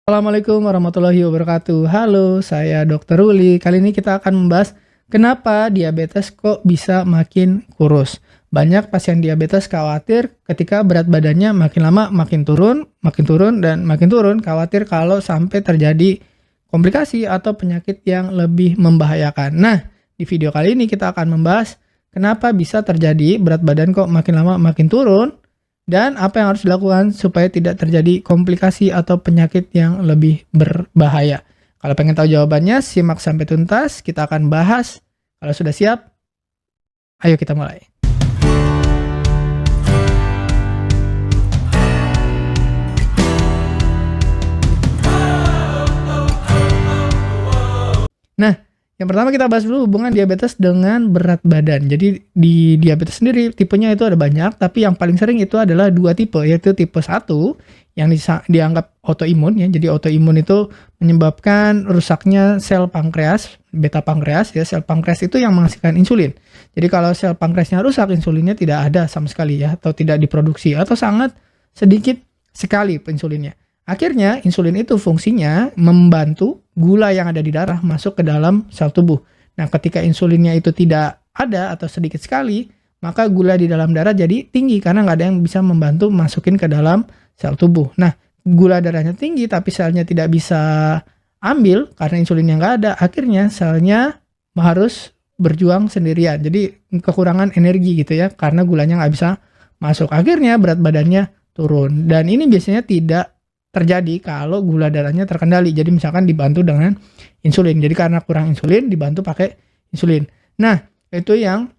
Assalamualaikum warahmatullahi wabarakatuh. Halo, saya Dr. Ruli. Kali ini kita akan membahas kenapa diabetes kok bisa makin kurus. Banyak pasien diabetes khawatir ketika berat badannya makin lama makin turun, dan makin turun, khawatir kalau sampai terjadi komplikasi atau penyakit yang lebih membahayakan. Nah, di video kali ini kita akan membahas kenapa bisa terjadi berat badan kok makin lama makin turun, dan apa yang harus dilakukan supaya tidak terjadi komplikasi atau penyakit yang lebih berbahaya. Kalau pengen tahu jawabannya, simak sampai tuntas. Kita akan bahas. Kalau sudah siap, ayo kita mulai. Nah, yang pertama kita bahas dulu hubungan diabetes dengan berat badan. Jadi di diabetes sendiri tipenya itu ada banyak, tapi yang paling sering itu adalah dua tipe, yaitu tipe 1 yang dianggap autoimun ya. Jadi autoimun itu menyebabkan rusaknya sel pankreas, beta pankreas ya. Sel pankreas itu yang menghasilkan insulin. Jadi kalau sel pankreasnya rusak, insulinnya tidak ada sama sekali ya, atau tidak diproduksi atau sangat sedikit sekali insulinnya. Akhirnya insulin itu fungsinya membantu gula yang ada di darah masuk ke dalam sel tubuh. Nah, ketika insulinnya itu tidak ada atau sedikit sekali, maka gula di dalam darah jadi tinggi karena nggak ada yang bisa membantu masukin ke dalam sel tubuh. Nah, gula darahnya tinggi tapi selnya tidak bisa ambil karena insulinnya nggak ada. Akhirnya selnya harus berjuang sendirian. Jadi kekurangan energi gitu ya karena gulanya nggak bisa masuk. Akhirnya berat badannya turun. Dan ini biasanya tidak terjadi kalau gula darahnya terkendali. Jadi misalkan dibantu dengan insulin. Jadi karena kurang insulin dibantu pakai insulin. Nah, itu yang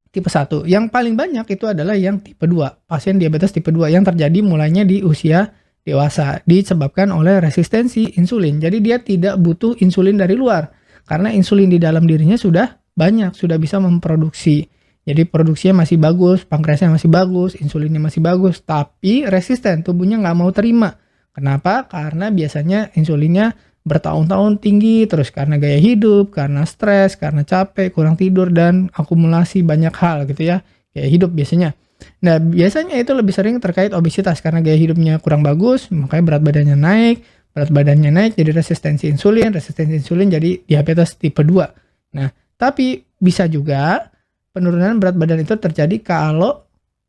tipe 1. Yang paling banyak itu adalah yang tipe 2. Pasien diabetes tipe 2 yang terjadi mulainya di usia dewasa disebabkan oleh resistensi insulin. Jadi dia tidak butuh insulin dari luar karena insulin di dalam dirinya sudah banyak, sudah bisa memproduksi. Jadi produksinya masih bagus, pankreasnya masih bagus, insulinnya masih bagus, tapi resisten, tubuhnya nggak mau terima. Kenapa? Karena biasanya insulinnya bertahun-tahun tinggi, terus karena gaya hidup, karena stres, karena capek, kurang tidur, dan akumulasi banyak hal gitu ya, gaya hidup biasanya. Nah, biasanya itu lebih sering terkait obesitas, karena gaya hidupnya kurang bagus, makanya berat badannya naik, jadi resistensi insulin jadi diabetes tipe 2. Nah, tapi bisa juga penurunan berat badan itu terjadi kalau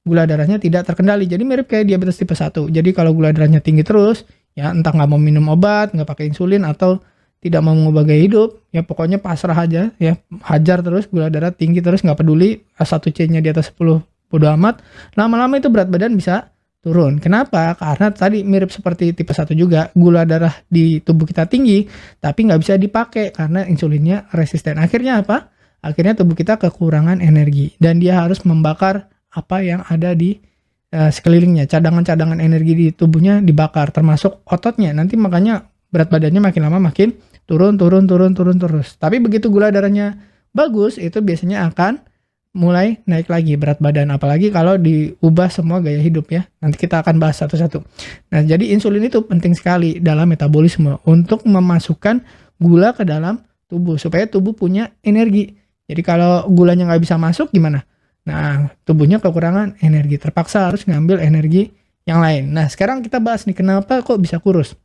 gula darahnya tidak terkendali. Jadi mirip kayak diabetes tipe 1. Jadi kalau gula darahnya tinggi terus, ya entah nggak mau minum obat, nggak pakai insulin, atau tidak mau mengubah gaya hidup, ya pokoknya pasrah aja, ya hajar terus, gula darah tinggi terus, nggak peduli, A1C-nya di atas 10, bodo amat, lama-lama itu berat badan bisa turun. Kenapa? Karena tadi mirip seperti tipe 1 juga, gula darah di tubuh kita tinggi, tapi nggak bisa dipakai karena insulinnya resisten. Akhirnya apa? Akhirnya tubuh kita kekurangan energi, dan dia harus membakar apa yang ada di sekelilingnya. Cadangan-cadangan energi di tubuhnya dibakar, termasuk ototnya. Nanti makanya berat badannya makin lama makin turun terus. Tapi begitu gula darahnya bagus, itu biasanya akan mulai naik lagi berat badan. Apalagi kalau diubah semua gaya hidup ya. Nanti kita akan bahas satu-satu. Nah, jadi insulin itu penting sekali dalam metabolisme untuk memasukkan gula ke dalam tubuh supaya tubuh punya energi. Jadi kalau gulanya nggak bisa masuk gimana? Nah, tubuhnya kekurangan energi, terpaksa harus ngambil energi yang lain. Nah, sekarang kita bahas nih, kenapa kok bisa kurus?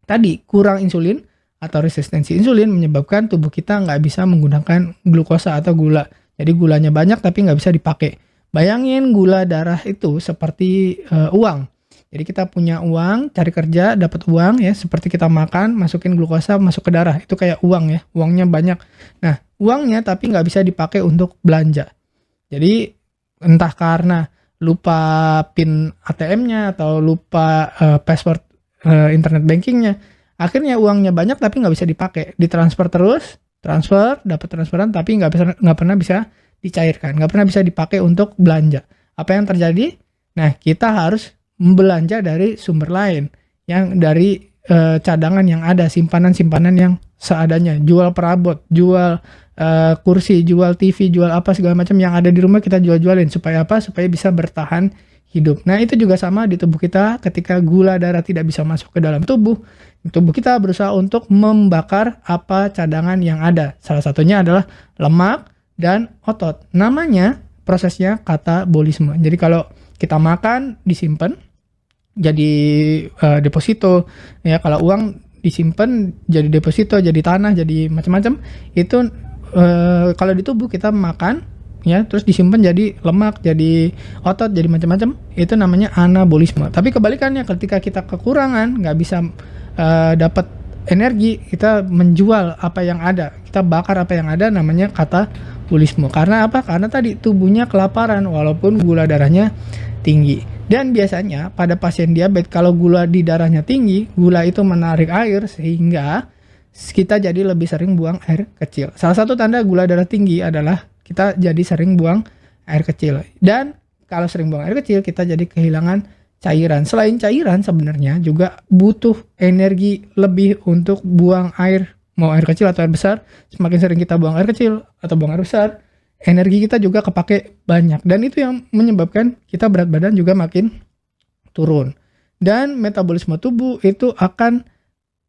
Tadi, kurang insulin atau resistensi insulin menyebabkan tubuh kita nggak bisa menggunakan glukosa atau gula. Jadi gulanya banyak tapi nggak bisa dipakai. Bayangin gula darah itu seperti uang. Jadi kita punya uang, cari kerja, dapat uang ya, seperti kita makan, masukin glukosa, masuk ke darah. Itu kayak uang ya, uangnya banyak. Nah, uangnya tapi nggak bisa dipakai untuk belanja. Jadi entah karena lupa PIN ATM-nya atau lupa password internet bankingnya, akhirnya uangnya banyak tapi nggak bisa dipakai, ditransfer terus, dapat transferan tapi nggak pernah bisa dicairkan, nggak pernah bisa dipakai untuk belanja. Apa yang terjadi? Nah, kita harus belanja dari sumber lain, yang dari cadangan yang ada, simpanan-simpanan yang seadanya, jual perabot, jual kursi, jual TV, jual apa segala macam yang ada di rumah kita jual-jualin. Supaya apa? Supaya bisa bertahan hidup. Nah, itu juga sama di tubuh kita. Ketika gula darah tidak bisa masuk ke dalam tubuh kita berusaha untuk membakar apa cadangan yang ada. Salah satunya adalah lemak dan otot. Namanya prosesnya katabolisme. Jadi kalau kita makan disimpan, jadi deposito ya. Kalau uang disimpan jadi deposito, jadi tanah, jadi macam-macam. Itu kalau di tubuh kita makan ya, terus disimpan jadi lemak, jadi otot, jadi macam-macam, itu namanya anabolisme. Tapi kebalikannya, ketika kita kekurangan, nggak bisa dapat energi, kita menjual apa yang ada, kita bakar apa yang ada, namanya katabolisme. Karena apa? Karena tadi tubuhnya kelaparan walaupun gula darahnya tinggi. Dan biasanya pada pasien diabetes, kalau gula di darahnya tinggi, gula itu menarik air sehingga kita jadi lebih sering buang air kecil. Salah satu tanda gula darah tinggi adalah kita jadi sering buang air kecil. Dan kalau sering buang air kecil, kita jadi kehilangan cairan. Selain cairan, sebenarnya juga butuh energi lebih untuk buang air, mau air kecil atau air besar. Semakin sering kita buang air kecil atau buang air besar, energi kita juga kepake banyak. Dan itu yang menyebabkan kita berat badan juga makin turun. Dan metabolisme tubuh itu akan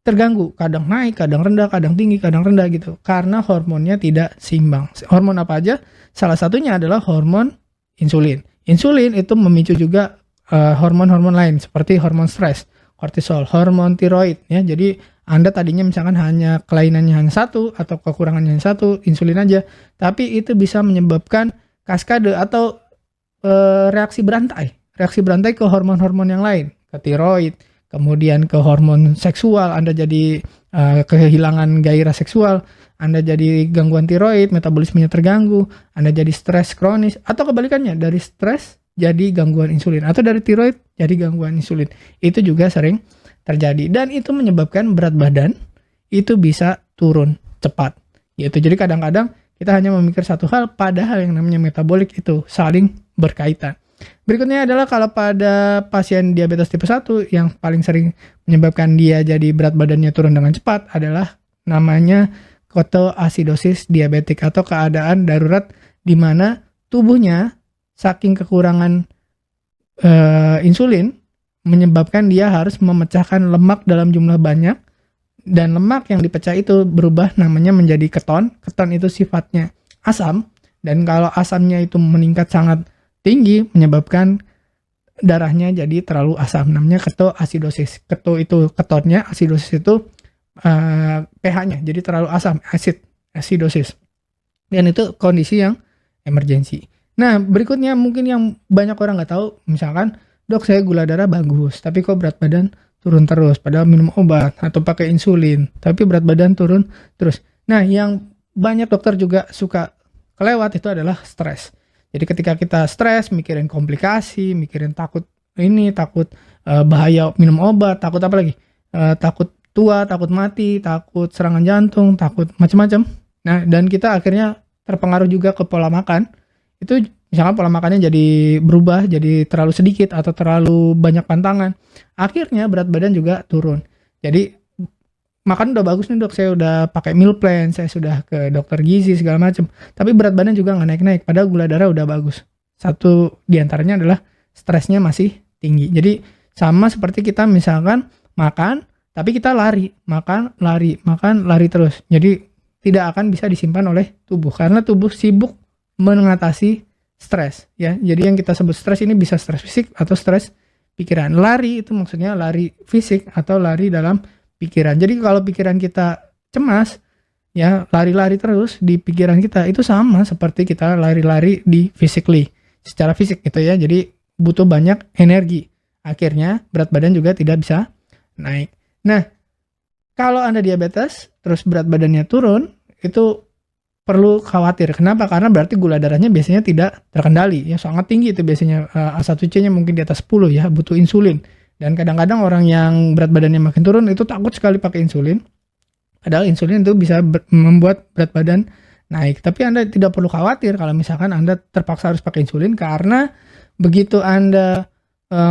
terganggu, kadang naik, kadang rendah, kadang tinggi, kadang rendah gitu, karena hormonnya tidak seimbang. Hormon apa aja? Salah satunya adalah hormon insulin. Insulin itu memicu juga hormon-hormon lain seperti hormon stres, kortisol, hormon tiroid ya. Jadi Anda tadinya misalkan hanya kelainannya hanya satu atau kekurangannya hanya satu, insulin aja, tapi itu bisa menyebabkan kaskade atau reaksi berantai ke hormon-hormon yang lain, ke tiroid, kemudian ke hormon seksual. Anda jadi kehilangan gairah seksual, Anda jadi gangguan tiroid, metabolismenya terganggu, Anda jadi stres kronis, atau kebalikannya, dari stres jadi gangguan insulin, atau dari tiroid jadi gangguan insulin. Itu juga sering terjadi, dan itu menyebabkan berat badan itu bisa turun cepat. Yaitu jadi kadang-kadang kita hanya memikir satu hal, padahal yang namanya metabolik itu saling berkaitan. Berikutnya adalah kalau pada pasien diabetes tipe 1 yang paling sering menyebabkan dia jadi berat badannya turun dengan cepat adalah namanya ketoasidosis diabetik, atau keadaan darurat di mana tubuhnya saking kekurangan insulin menyebabkan dia harus memecahkan lemak dalam jumlah banyak, dan lemak yang dipecah itu berubah namanya menjadi keton. Keton itu sifatnya asam, dan kalau asamnya itu meningkat sangat tinggi menyebabkan darahnya jadi terlalu asam, namanya ketoasidosis. Keto itu ketonnya, asidosis itu pH-nya jadi terlalu asam, acidosis. Dan itu kondisi yang emergensi. Nah, berikutnya mungkin yang banyak orang nggak tahu, misalkan, dok saya gula darah bagus, tapi kok berat badan turun terus, padahal minum obat atau pakai insulin, tapi berat badan turun terus. Nah, yang banyak dokter juga suka kelewat itu adalah stres. Jadi ketika kita stres, mikirin komplikasi, mikirin takut ini, takut bahaya minum obat, takut apa lagi? Takut tua, takut mati, takut serangan jantung, takut macam-macam. Nah, dan kita akhirnya terpengaruh juga ke pola makan. Itu misalkan pola makannya jadi berubah, jadi terlalu sedikit atau terlalu banyak pantangan. Akhirnya berat badan juga turun. Jadi makan udah bagus nih dok, saya udah pakai meal plan, saya sudah ke dokter gizi segala macam, tapi berat badan juga nggak naik-naik, padahal gula darah udah bagus. Satu diantaranya adalah stresnya masih tinggi. Jadi sama seperti kita misalkan makan, tapi kita lari, makan, lari terus. Jadi tidak akan bisa disimpan oleh tubuh, karena tubuh sibuk mengatasi stres. Ya, jadi yang kita sebut stres ini bisa stres fisik atau stres pikiran. Lari itu maksudnya lari fisik atau lari dalam pikiran. Jadi kalau pikiran kita cemas, ya lari-lari terus di pikiran kita, itu sama seperti kita lari-lari di secara fisik gitu ya. Jadi butuh banyak energi. Akhirnya berat badan juga tidak bisa naik. Nah, kalau Anda diabetes terus berat badannya turun, itu perlu khawatir. Kenapa? Karena berarti gula darahnya biasanya tidak terkendali. Ya sangat tinggi itu biasanya, A1C-nya mungkin di atas 10 ya, butuh insulin. Dan kadang-kadang orang yang berat badannya makin turun itu takut sekali pakai insulin. Padahal insulin itu bisa membuat berat badan naik. Tapi Anda tidak perlu khawatir kalau misalkan Anda terpaksa harus pakai insulin, karena begitu Anda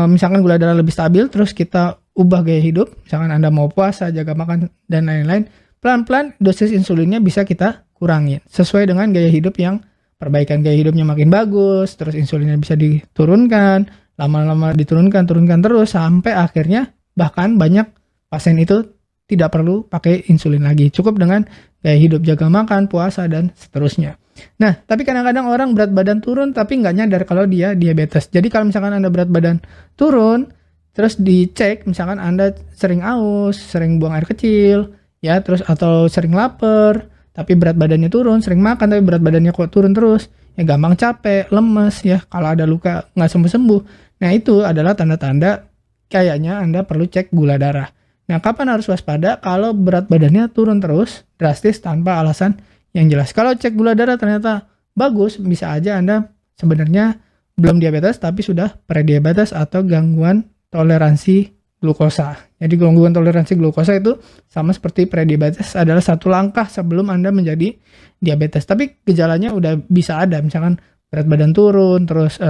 misalkan gula darah lebih stabil, terus kita ubah gaya hidup, misalkan Anda mau puasa, jaga makan, dan lain-lain, pelan-pelan dosis insulinnya bisa kita kurangin. Sesuai dengan gaya hidup yang perbaikan gaya hidupnya makin bagus, terus insulinnya bisa diturunkan, lama-lama diturunkan terus sampai akhirnya bahkan banyak pasien itu tidak perlu pakai insulin lagi, cukup dengan gaya hidup, jaga makan, puasa, dan seterusnya. Nah, tapi kadang-kadang orang berat badan turun tapi nggak nyadar kalau dia diabetes. Jadi kalau misalkan Anda berat badan turun terus dicek misalkan Anda sering aus, sering buang air kecil, ya, terus atau sering lapar, tapi berat badannya turun, sering makan tapi berat badannya kok turun terus, ya gampang capek, lemes, ya, kalau ada luka nggak sembuh-sembuh. Nah, itu adalah tanda-tanda kayaknya Anda perlu cek gula darah. Nah, kapan harus waspada? Kalau berat badannya turun terus, drastis tanpa alasan yang jelas. Kalau cek gula darah ternyata bagus, bisa aja Anda sebenarnya belum diabetes tapi sudah prediabetes atau gangguan toleransi glukosa. Jadi gangguan toleransi glukosa itu sama seperti prediabetes, adalah satu langkah sebelum Anda menjadi diabetes. Tapi gejalanya udah bisa ada, misalkan berat badan turun, terus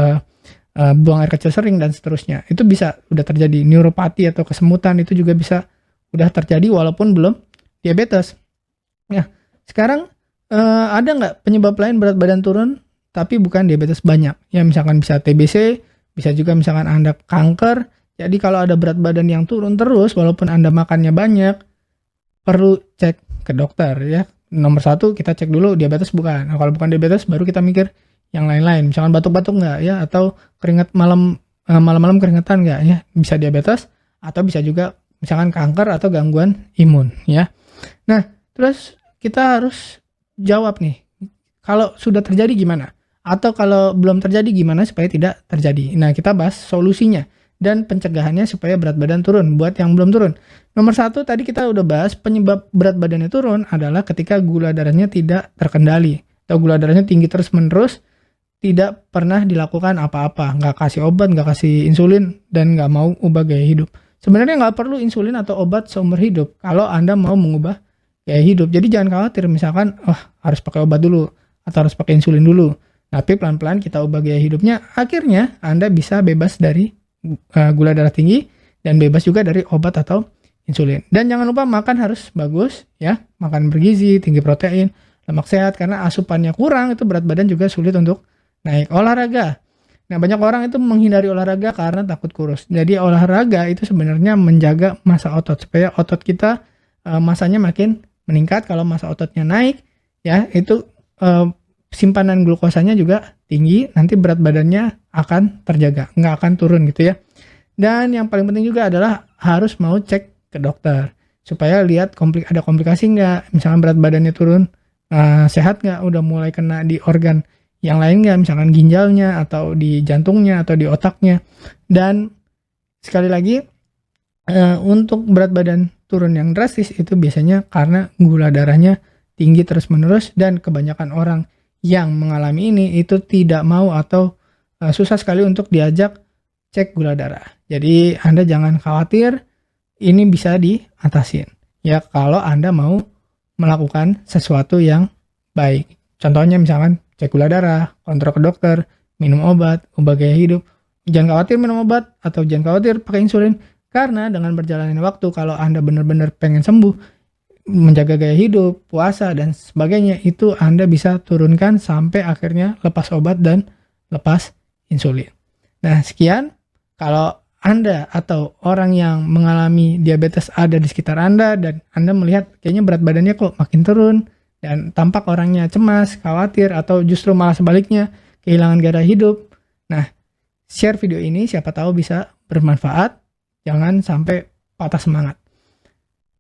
buang air kecil sering dan seterusnya. Itu bisa udah terjadi. Neuropati atau kesemutan itu juga bisa udah terjadi walaupun belum diabetes. Nah, sekarang ada nggak penyebab lain berat badan turun tapi bukan diabetes banyak? Ya, misalkan bisa TBC, bisa juga misalkan Anda kanker. Jadi kalau ada berat badan yang turun terus walaupun Anda makannya banyak, perlu cek ke dokter, ya. Nomor 1 kita cek dulu diabetes bukan. Nah, kalau bukan diabetes baru kita mikir yang lain-lain. Misalkan batuk-batuk nggak, ya, atau keringat malam-malam keringetan nggak, ya, bisa diabetes, atau bisa juga misalkan kanker atau gangguan imun, ya. Nah, terus kita harus jawab nih, kalau sudah terjadi gimana? Atau kalau belum terjadi gimana supaya tidak terjadi? Nah, kita bahas solusinya dan pencegahannya supaya berat badan turun buat yang belum turun. Nomor 1 tadi kita udah bahas, penyebab berat badannya turun adalah ketika gula darahnya tidak terkendali atau gula darahnya tinggi terus-menerus, tidak pernah dilakukan apa-apa, nggak kasih obat, nggak kasih insulin, dan nggak mau ubah gaya hidup. Sebenarnya nggak perlu insulin atau obat seumur hidup kalau Anda mau mengubah gaya hidup. Jadi jangan khawatir misalkan harus pakai obat dulu atau harus pakai insulin dulu. Tapi pelan-pelan kita ubah gaya hidupnya, akhirnya Anda bisa bebas dari gula darah tinggi dan bebas juga dari obat atau insulin. Dan jangan lupa makan harus bagus, ya, makan bergizi, tinggi protein, lemak sehat, karena asupannya kurang itu berat badan juga sulit untuk naik. Olahraga. Nah, banyak orang itu menghindari olahraga karena takut kurus. Jadi olahraga itu sebenarnya menjaga massa otot supaya otot kita masanya makin meningkat. Kalau massa ototnya naik, ya, itu simpanan glukosanya juga tinggi, nanti berat badannya akan terjaga, nggak akan turun gitu, ya. Dan yang paling penting juga adalah harus mau cek ke dokter supaya lihat ada komplikasi nggak, misalkan berat badannya turun, sehat nggak, udah mulai kena di organ yang lain nggak, misalkan ginjalnya atau di jantungnya atau di otaknya. Dan sekali lagi, untuk berat badan turun yang drastis itu biasanya karena gula darahnya tinggi terus-menerus, dan kebanyakan orang yang mengalami ini itu tidak mau atau susah sekali untuk diajak cek gula darah. Jadi Anda jangan khawatir, ini bisa diatasin, ya, kalau Anda mau melakukan sesuatu yang baik. Contohnya misalkan cek gula darah, kontrol ke dokter, minum obat, ubah gaya hidup. Jangan khawatir minum obat atau jangan khawatir pakai insulin, karena dengan berjalannya waktu kalau Anda benar-benar pengen sembuh, menjaga gaya hidup, puasa, dan sebagainya, itu Anda bisa turunkan sampai akhirnya lepas obat dan lepas insulin. Nah, sekian. Kalau Anda atau orang yang mengalami diabetes ada di sekitar Anda dan Anda melihat kayaknya berat badannya kok makin turun dan tampak orangnya cemas, khawatir, atau justru malah sebaliknya kehilangan gairah hidup, nah, share video ini, siapa tahu bisa bermanfaat. Jangan sampai patah semangat.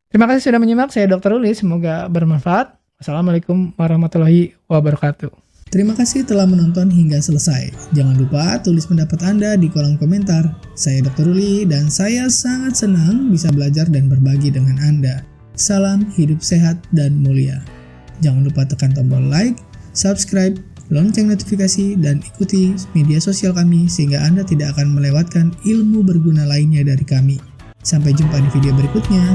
Terima kasih sudah menyimak. Saya Dr. Uli, semoga bermanfaat. Wassalamualaikum warahmatullahi wabarakatuh. Terima kasih telah menonton hingga selesai. Jangan lupa tulis pendapat Anda di kolom komentar. Saya Dr. Uli dan saya sangat senang bisa belajar dan berbagi dengan Anda. Salam hidup sehat dan mulia. Jangan lupa tekan tombol like, subscribe, lonceng notifikasi, dan ikuti media sosial kami sehingga Anda tidak akan melewatkan ilmu berguna lainnya dari kami. Sampai jumpa di video berikutnya.